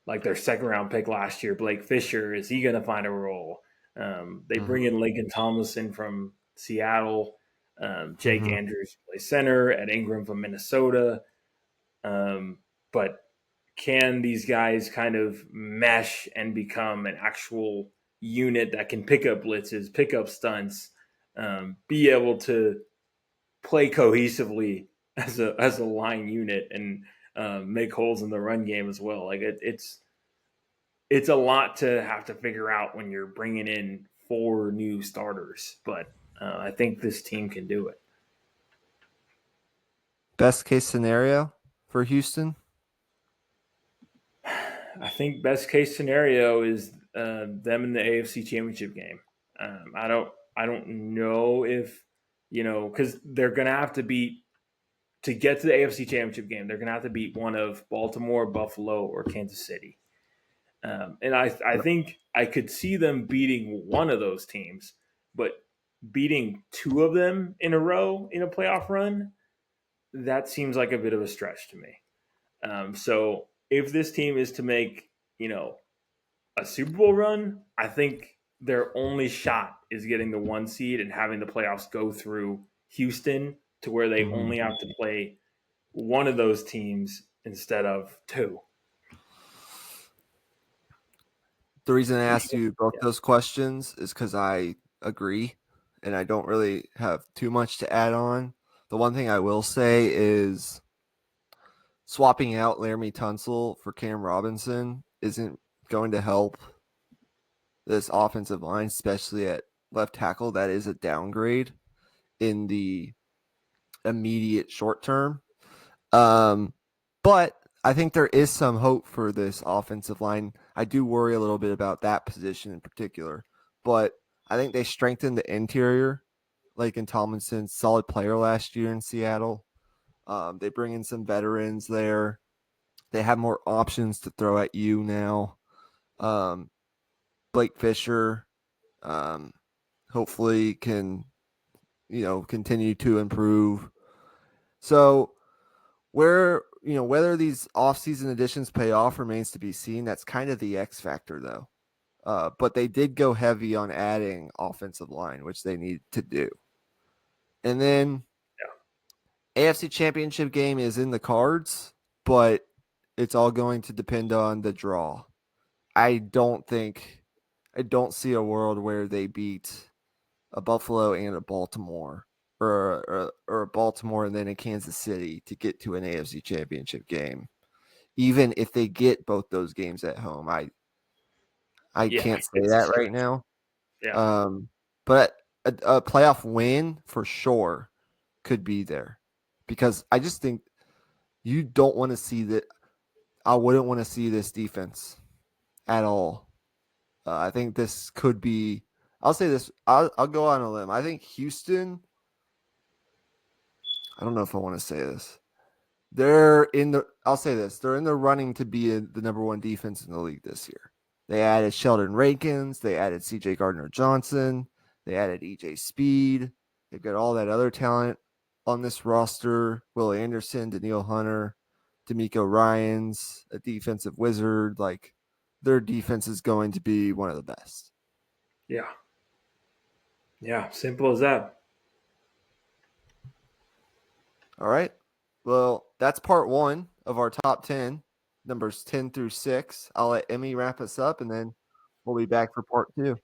like their second round pick last year, Blake Fisher, is he going to find a role? They bring in Lincoln Tomlinson from Seattle, Jake Andrews plays center, Ed Ingram from Minnesota. But can these guys kind of mesh and become an actual unit that can pick up blitzes, pick up stunts, be able to play cohesively as a line unit and make holes in the run game as well? Like it's a lot to have to figure out when you're bringing in 4 new starters, but I think this team can do it. Best case scenario for Houston? I think best case scenario is them in the AFC Championship game. I don't know if because they're gonna have to beat to get to the AFC Championship game. They're gonna have to beat one of Baltimore, Buffalo, or Kansas City. And I think I could see them beating one of those teams, but beating 2 of them in a row in a playoff run, that seems like a bit of a stretch to me. So if this team is to make, a Super Bowl run, I think their only shot is getting the 1 seed and having the playoffs go through Houston to where they only have to play one of those teams instead of 2. The reason I asked you both those questions is because I agree, and I don't really have too much to add on. The one thing I will say is swapping out Laramie Tunsil for Cam Robinson isn't going to help this offensive line, especially at left tackle. That is a downgrade in the immediate short term. But I think there is some hope for this offensive line. I do worry a little bit about that position in particular, but I think they strengthened the interior. Like in Tomlinson, solid player last year in Seattle. They bring in some veterans there. They have more options to throw at you now. Blake Fisher, hopefully can continue to improve. So whether these offseason additions pay off remains to be seen. That's kind of the X factor, though. But they did go heavy on adding offensive line, which they need to do. And then AFC Championship game is in the cards, but it's all going to depend on the draw. I don't see a world where they beat a Buffalo and a Baltimore, or a Baltimore and then a Kansas City to get to an AFC Championship game. Even if they get both those games at home, I can't say that right now. Yeah. But a playoff win for sure could be there, because I just think you don't want to see that. I wouldn't want to see this defense at all. I think this could be. I'll say this. I'll go on a limb. I think Houston. I don't know if I want to say this. I'll say this. They're in the running to be the number one defense in the league this year. They added Sheldon Rankins. They added C.J. Gardner-Johnson. They added E.J. Speed. They've got all that other talent on this roster. Will Anderson, Daniil Hunter, D'Amico Ryans, a defensive wizard. Like, their defense is going to be one of the best. Yeah. Yeah, simple as that. All right. Well, that's part one of our top 10, numbers 10 through 6. I'll let Emmy wrap us up, and then we'll be back for part 2.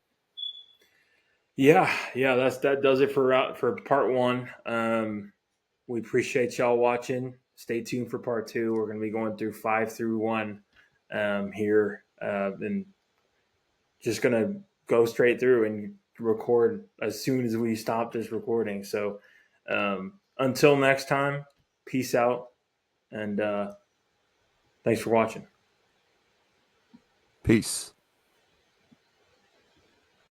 Yeah, that does it for part one. We appreciate y'all watching. Stay tuned for part 2. We're going to be going through 5 through 1 here, and just going to go straight through and record as soon as we stop this recording. So until next time, peace out, and thanks for watching. Peace.